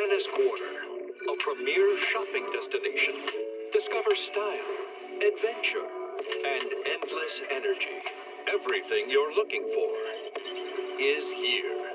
Anna's Quarter, a premier shopping destination. Discover style, adventure, and endless energy. Everything you're looking for is here.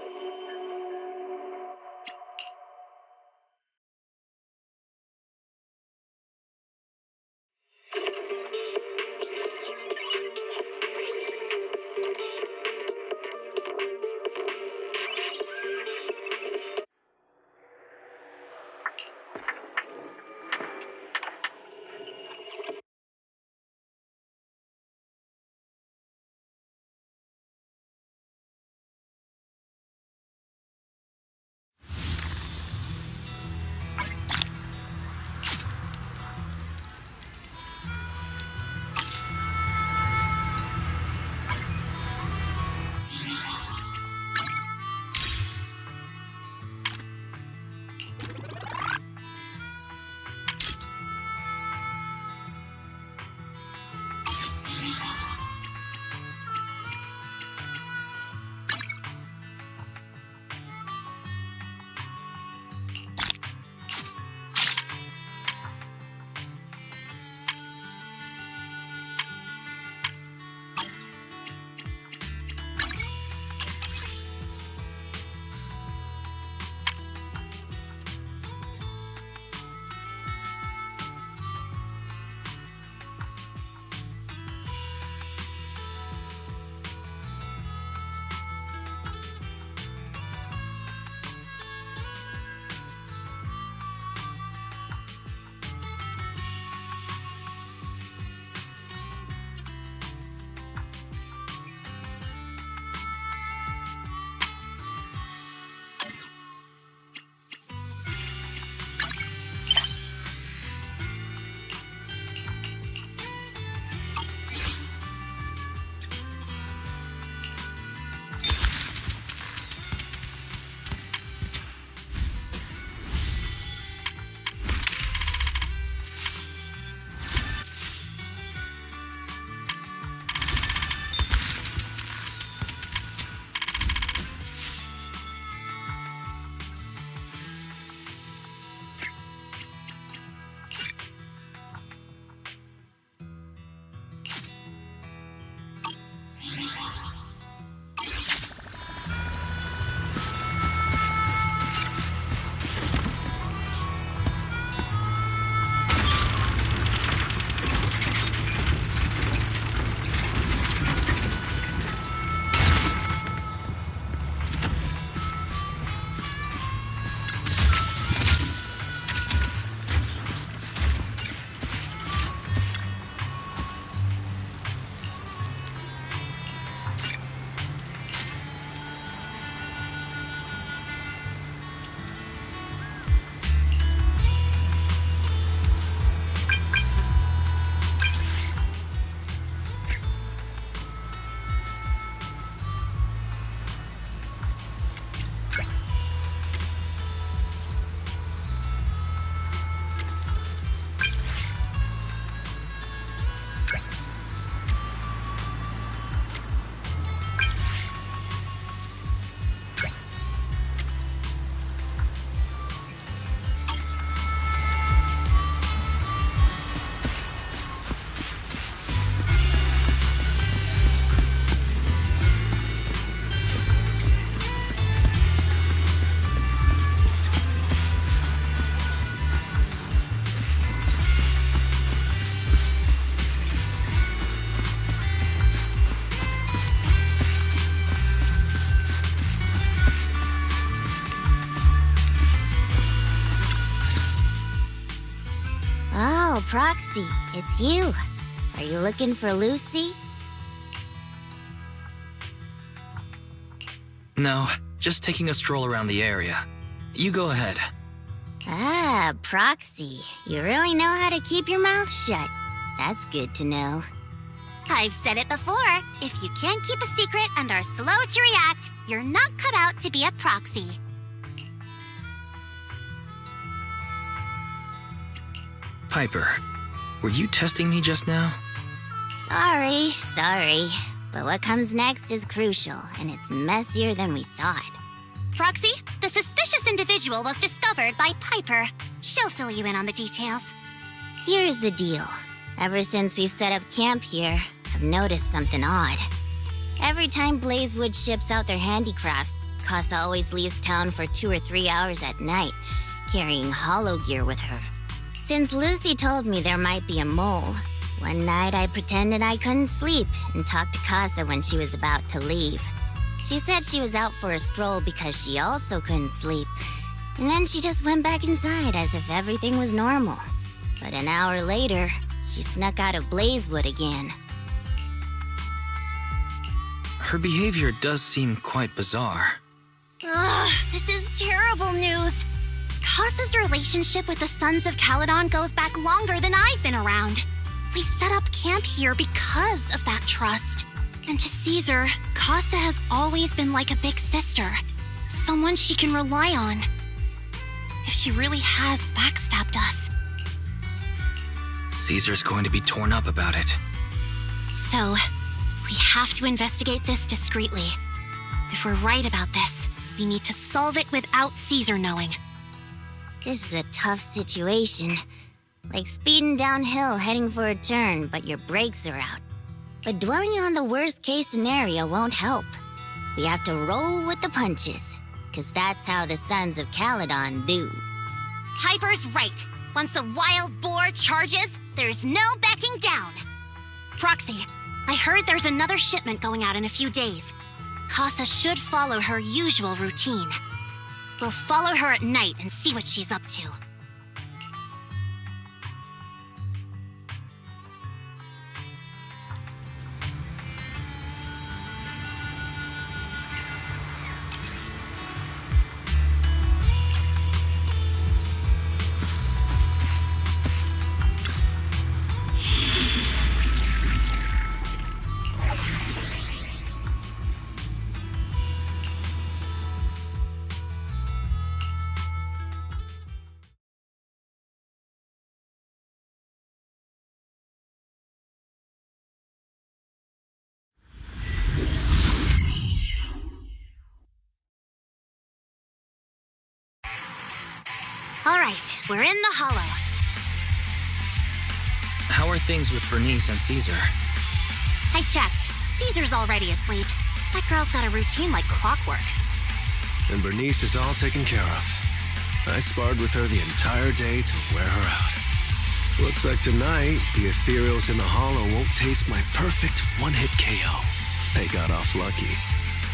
Oh, Proxy, it's you. Are you looking for Lucy? No, just taking a stroll around the area. You go ahead. Ah, Proxy, you really know how to keep your mouth shut. That's good to know. I've said it before. If you can't keep a secret and are slow to react, you're not cut out to be a proxy. Piper, were you testing me just now? Sorry. But what comes next is crucial, and it's messier than we thought. Proxy, the suspicious suspicious individual was discovered by Piper. She'll fill you in on the details. Here's the deal. Ever since we've set up camp here, I've noticed something odd. Every time Blazewood ships out their handicrafts, Casa always leaves town for 2 or 3 hours at night, carrying hollow gear with her. Since Lucy told me there might be a mole, one night I pretended I couldn't sleep and talked to Casa when she was about to leave. She said she was out for a stroll because she also couldn't sleep, and then she just went back inside as if everything was normal. But an hour later, she snuck out of Blazewood again. Her behavior does seem quite bizarre. Ugh, this is terrible news. Casa's relationship with the Sons of Caledon goes back longer than I've been around. We set up camp here because of that trust. And to Caesar, Casa has always been like a big sister. Someone she can rely on. If she really has backstabbed us. Caesar's going to be torn up about it. So, we have to investigate this discreetly. If we're right about this, we need to solve it without Caesar knowing. This is a tough situation. Like speeding downhill heading for a turn, but your brakes are out. But dwelling on the worst-case scenario won't help. We have to roll with the punches, 'cause that's how the Sons of Caledon do. Piper's right. Once a wild boar charges, there's no backing down. Proxy, I heard there's another shipment going out in a few days. Casa should follow her usual routine. We'll follow her at night and see what she's up to. All right, we're in the hollow. How are things with Bernice and Caesar? I checked. Caesar's already asleep. That girl's got a routine like clockwork. And Bernice is all taken care of. I sparred with her the entire day to wear her out. Looks like tonight, the ethereals in the hollow won't taste my perfect one-hit KO. They got off lucky.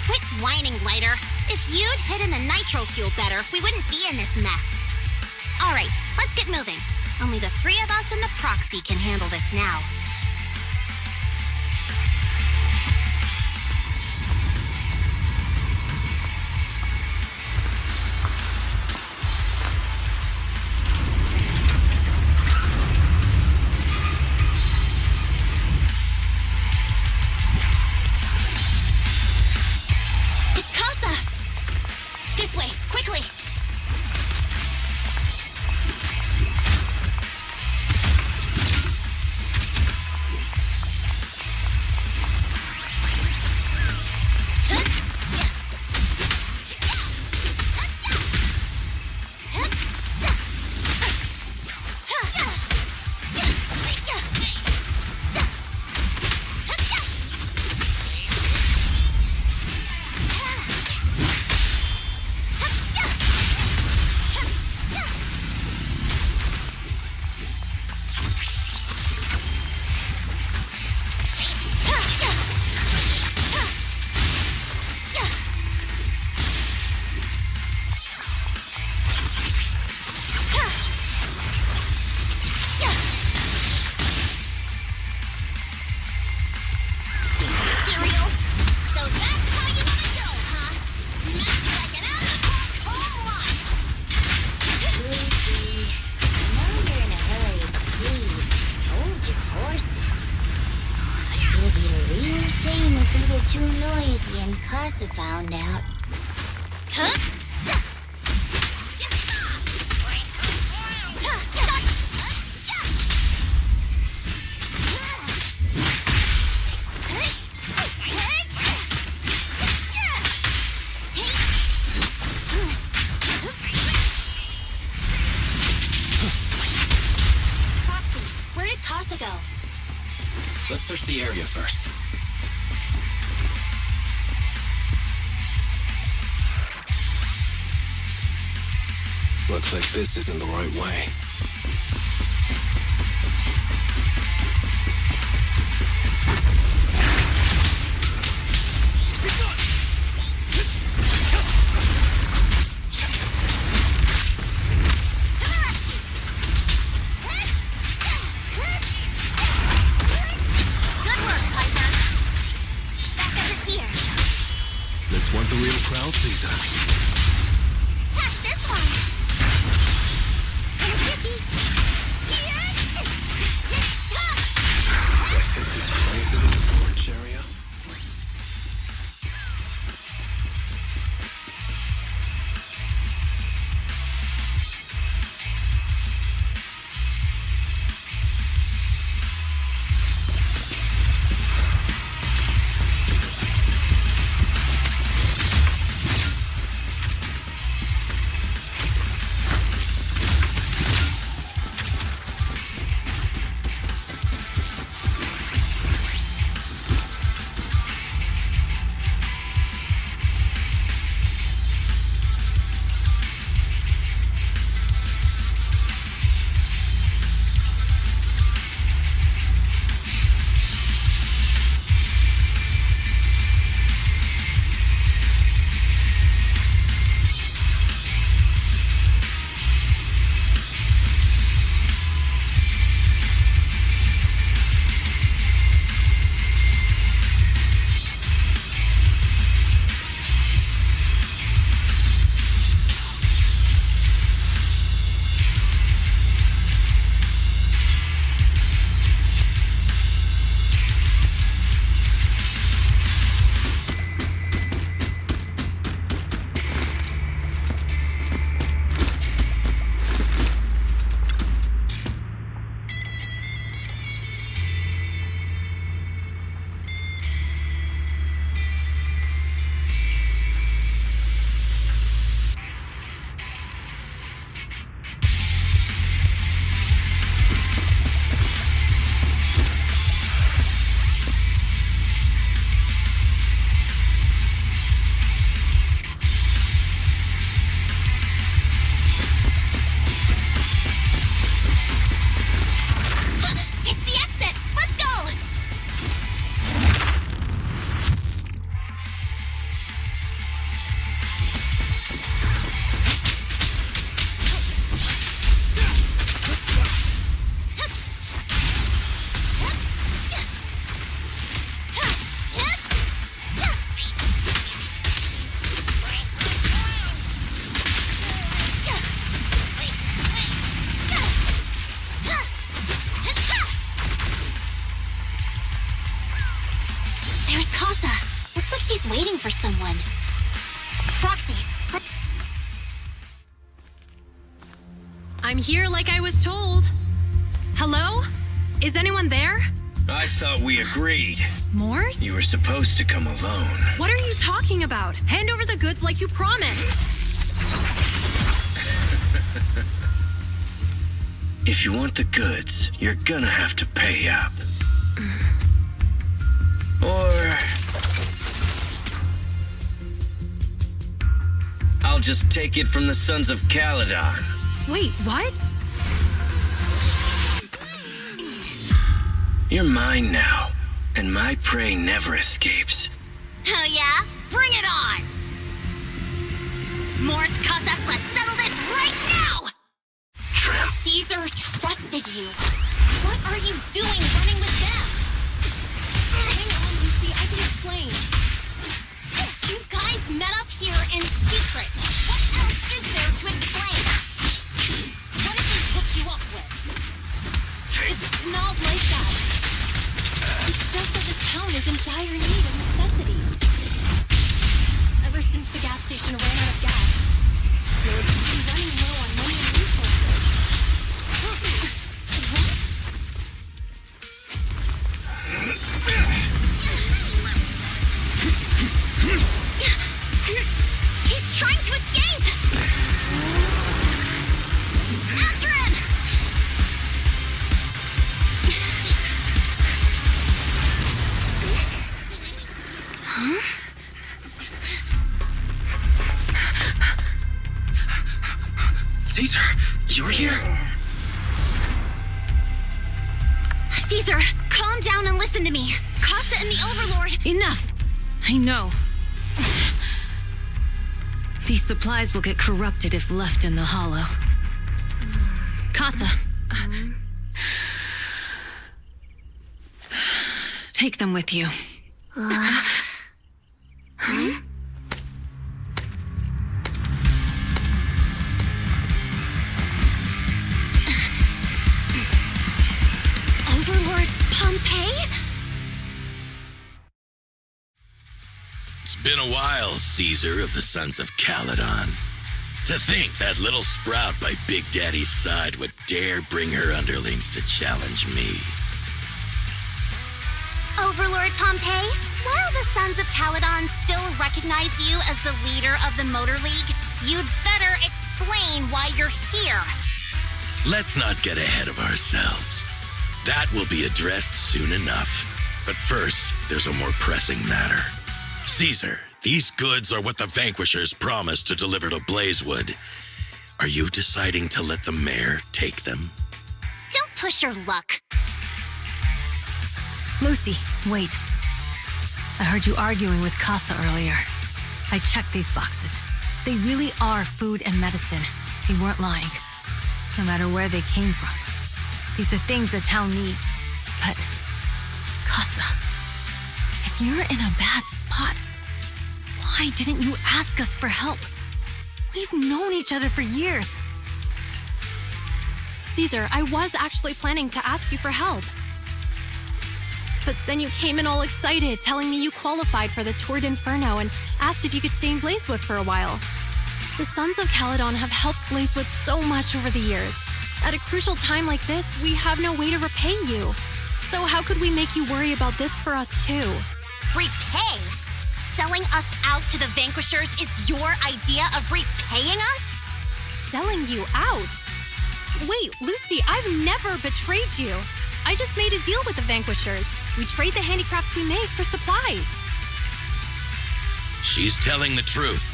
Quit whining, Lighter. If you'd hidden the nitro fuel better, we wouldn't be in this mess. All right, let's get moving. Only the 3 of us and the proxy can handle this now. It's Casa! This way, quickly! Too noisy and Casa found out. Let's search the area first. Looks like this isn't the right way. Good work, Piper. Backup is here. This one's a real crowd pleaser. Catch this one. And a kicky. I think this place is a storage area. It's the exit. Let's go. There's Casa. Looks like she's waiting for someone. Roxy, I'm here like I was told. Hello? Is anyone there? I thought we agreed. Morse? You were supposed to come alone. What are you talking about? Hand over the goods like you promised. If you want the goods, you're gonna have to pay up. Or I'll just take it from the Sons of Caledon. Wait, what? You're mine now, and my prey never escapes. oh yeah? Bring it on! Morse, Casa, let's settle this right now! Caesar trusted you. What are you doing running with them? Hang on, Lucy, I can explain. You guys met up here in secret. What else is there to explain? What did they hook you up with? It's not like that. It's just that the town is in dire need of necessities. Ever since the gas station ran out of gas, they've been running low on money and resources. He's trying to escape! Caesar, you're here? Caesar, calm down and listen to me. Casa and the Overlord. Enough! I know. These supplies will get corrupted if left in the hollow. Casa. Take them with you. Overlord Pompeii? It's been a while, Caesar of the Sons of Caledon. To think that little sprout by Big Daddy's side would dare bring her underlings to challenge me. Overlord Pompeii, while the Sons of Caledon still recognize you as the leader of the Motor League, you'd better explain why you're here. Let's not get ahead of ourselves. That will be addressed soon enough. But first, there's a more pressing matter. Caesar, these goods are what the Vanquishers promised to deliver to Blazewood. Are you deciding to let the mayor take them? Don't push your luck. Lucy, wait. I heard you arguing with Casa earlier. I checked these boxes. They really are food and medicine. They weren't lying. No matter where they came from. These are things the town needs. But, Casa, if you're in a bad spot, why didn't you ask us for help? We've known each other for years. Caesar, I was actually planning to ask you for help. But then you came in all excited, telling me you qualified for the Tour d'Inferno and asked if you could stay in Blazewood for a while. The Sons of Caledon have helped Blazewood so much over the years. At a crucial time like this, we have no way to repay you. So how could we make you worry about this for us too? Repay? Selling us out to the Vanquishers is your idea of repaying us? Selling you out? Wait, Lucy, I've never betrayed you. I just made a deal with the Vanquishers. We trade the handicrafts we make for supplies. She's telling the truth.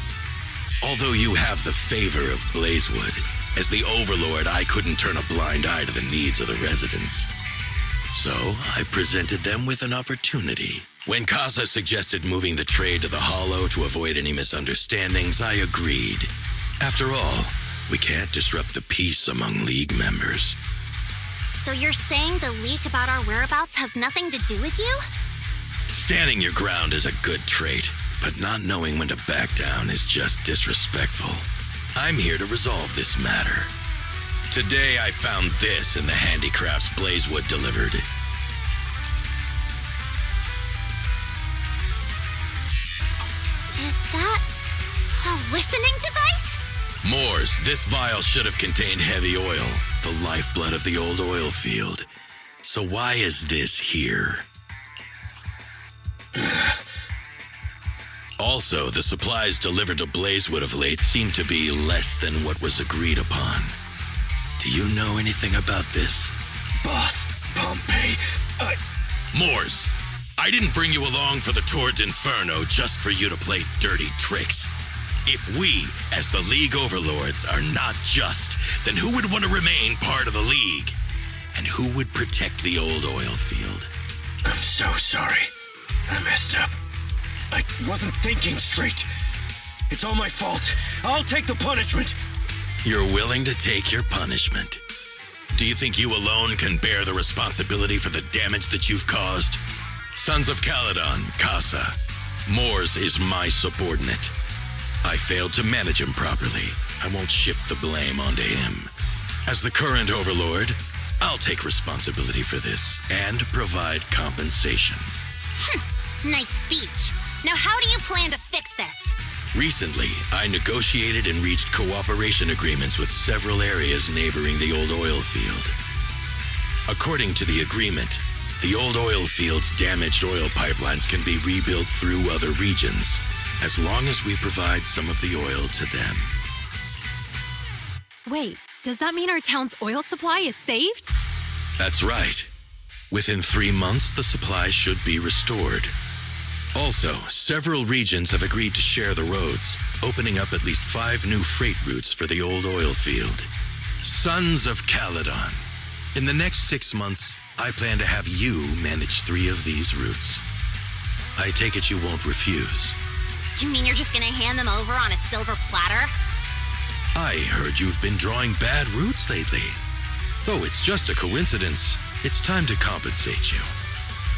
Although you have the favor of Blazewood, as the Overlord, I couldn't turn a blind eye to the needs of the residents. So I presented them with an opportunity. When Casa suggested moving the trade to the Hollow to avoid any misunderstandings, I agreed. After all, we can't disrupt the peace among League members. So you're saying the leak about our whereabouts has nothing to do with you? Standing your ground is a good trait, but not knowing when to back down is just disrespectful. I'm here to resolve this matter. Today I found this in the handicrafts Blazewood delivered. Is that a listening device? Moors, this vial should have contained heavy oil, the lifeblood of the old oil field. So why is this here? Also, the supplies delivered to Blazewood of late seem to be less than what was agreed upon. Do you know anything about this? Boss, Pompeii, Moors, I didn't bring you along for the Tour d'Inferno just for you to play dirty tricks. If we, as the League Overlords, are not just, then who would want to remain part of the League? And who would protect the old oil field? I'm so sorry. I messed up. I wasn't thinking straight. It's all my fault. I'll take the punishment. You're willing to take your punishment. Do you think you alone can bear the responsibility for the damage that you've caused? Sons of Caledon, Casa. Moors is my subordinate. I failed to manage him properly. I won't shift the blame onto him. As the current Overlord, I'll take responsibility for this and provide compensation. Nice speech. Now how do you plan to fix this? Recently, I negotiated and reached cooperation agreements with several areas neighboring the old oil field. According to the agreement, the old oil field's damaged oil pipelines can be rebuilt through other regions, as long as we provide some of the oil to them. Wait, does that mean our town's oil supply is saved? That's right. Within 3 months, the supply should be restored. Also, several regions have agreed to share the roads, opening up at least 5 new freight routes for the old oil field. Sons of Caledon. In the next 6 months, I plan to have you manage 3 of these routes. I take it you won't refuse. You mean you're just gonna hand them over on a silver platter? I heard you've been drawing bad routes lately. Though it's just a coincidence, it's time to compensate you.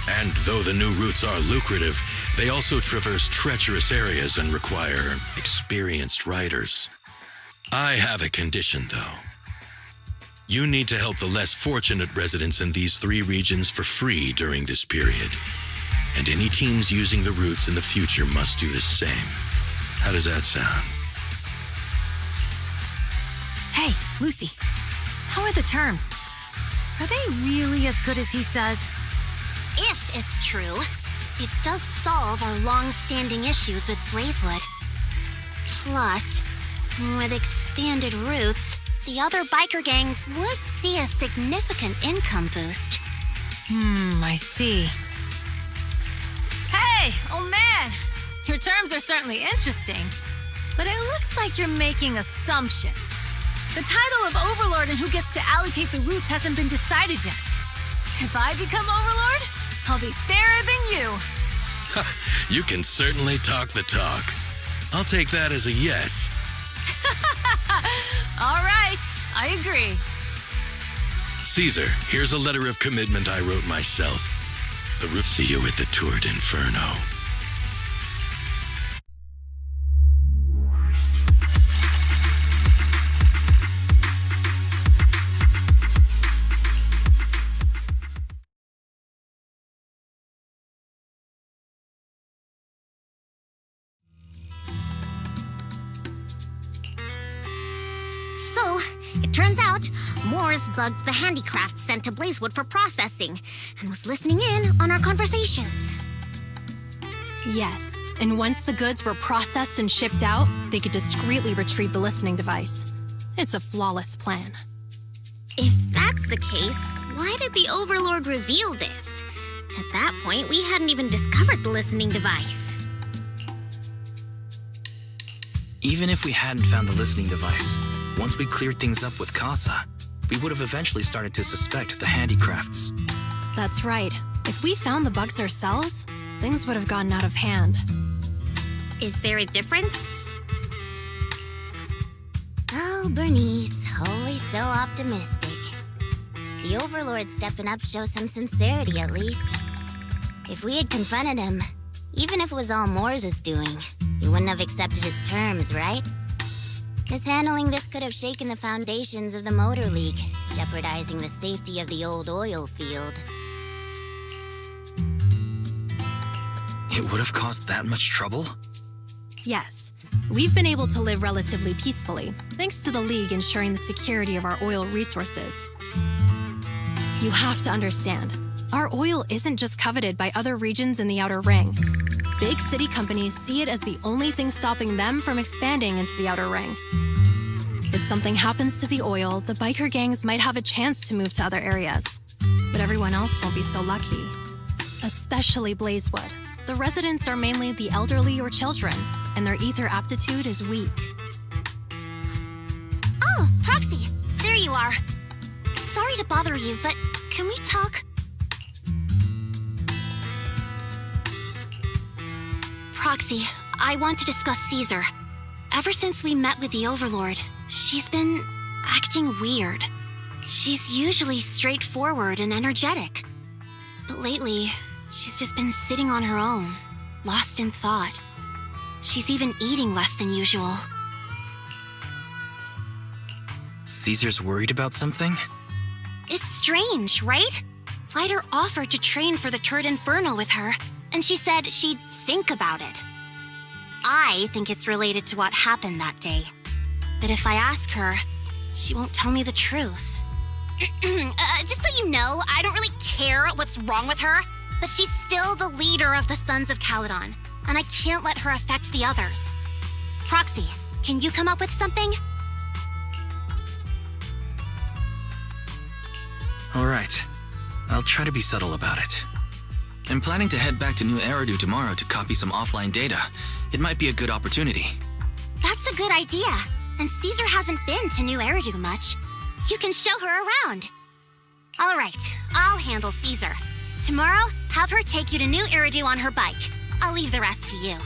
And though the new routes are lucrative, they also traverse treacherous areas and require experienced riders. I have a condition, though. You need to help the less fortunate residents in these 3 regions for free during this period. And any teams using the routes in the future must do the same. How does that sound? Hey, Lucy, how are the terms? Are they really as good as he says? If it's true, it does solve our long-standing issues with Blazewood. Plus, with expanded routes, the other biker gangs would see a significant income boost. I see. Hey, oh man! Your terms are certainly interesting, but it looks like you're making assumptions. The title of Overlord and who gets to allocate the routes hasn't been decided yet. If I become Overlord, I'll be fairer than you. You can certainly talk the talk. I'll take that as a yes. All right, I agree. Caesar, here's a letter of commitment I wrote myself. The route. See you at the Tour d'Inferno. So, it turns out, Moores bugged the handicraft sent to Blazewood for processing and was listening in on our conversations. Yes, and once the goods were processed and shipped out, they could discreetly retrieve the listening device. It's a flawless plan. If that's the case, why did the Overlord reveal this? At that point, we hadn't even discovered the listening device. Even if we hadn't found the listening device, once we cleared things up with Casa, we would have eventually started to suspect the handicrafts. That's right. If we found the bugs ourselves, things would have gotten out of hand. Is there a difference? Oh, Bernice, always so optimistic. The Overlord stepping up shows some sincerity, at least. If we had confronted him, even if it was all Moores' doing, he wouldn't have accepted his terms, right? Mishandling this could have shaken the foundations of the Motor League, jeopardizing the safety of the old oil field. It would have caused that much trouble? Yes, we've been able to live relatively peacefully, thanks to the League ensuring the security of our oil resources. You have to understand, our oil isn't just coveted by other regions in the Outer Ring. Big city companies see it as the only thing stopping them from expanding into the Outer Ring. If something happens to the oil, the biker gangs might have a chance to move to other areas. But everyone else won't be so lucky. Especially Blazewood. The residents are mainly the elderly or children, and their ether aptitude is weak. Oh, Proxy, there you are. Sorry to bother you, but can we talk? Proxy, I want to discuss Caesar. Ever since we met with the Overlord, she's been acting weird. She's usually straightforward and energetic. But lately, she's just been sitting on her own, lost in thought. She's even eating less than usual. Caesar's worried about something? It's strange, right? Lighter offered to train for the Tour d'Inferno with her, and she said she'd think about it. I think it's related to what happened that day. But if I ask her, she won't tell me the truth. Just so you know, I don't really care what's wrong with her, but she's still the leader of the Sons of Caledon, and I can't let her affect the others. Proxy, can you come up with something? All right. I'll try to be subtle about it. I'm planning to head back to New Eridu tomorrow to copy some offline data. It might be a good opportunity. That's a good idea. And Caesar hasn't been to New Eridu much. You can show her around. All right, I'll handle Caesar. Tomorrow, have her take you to New Eridu on her bike. I'll leave the rest to you.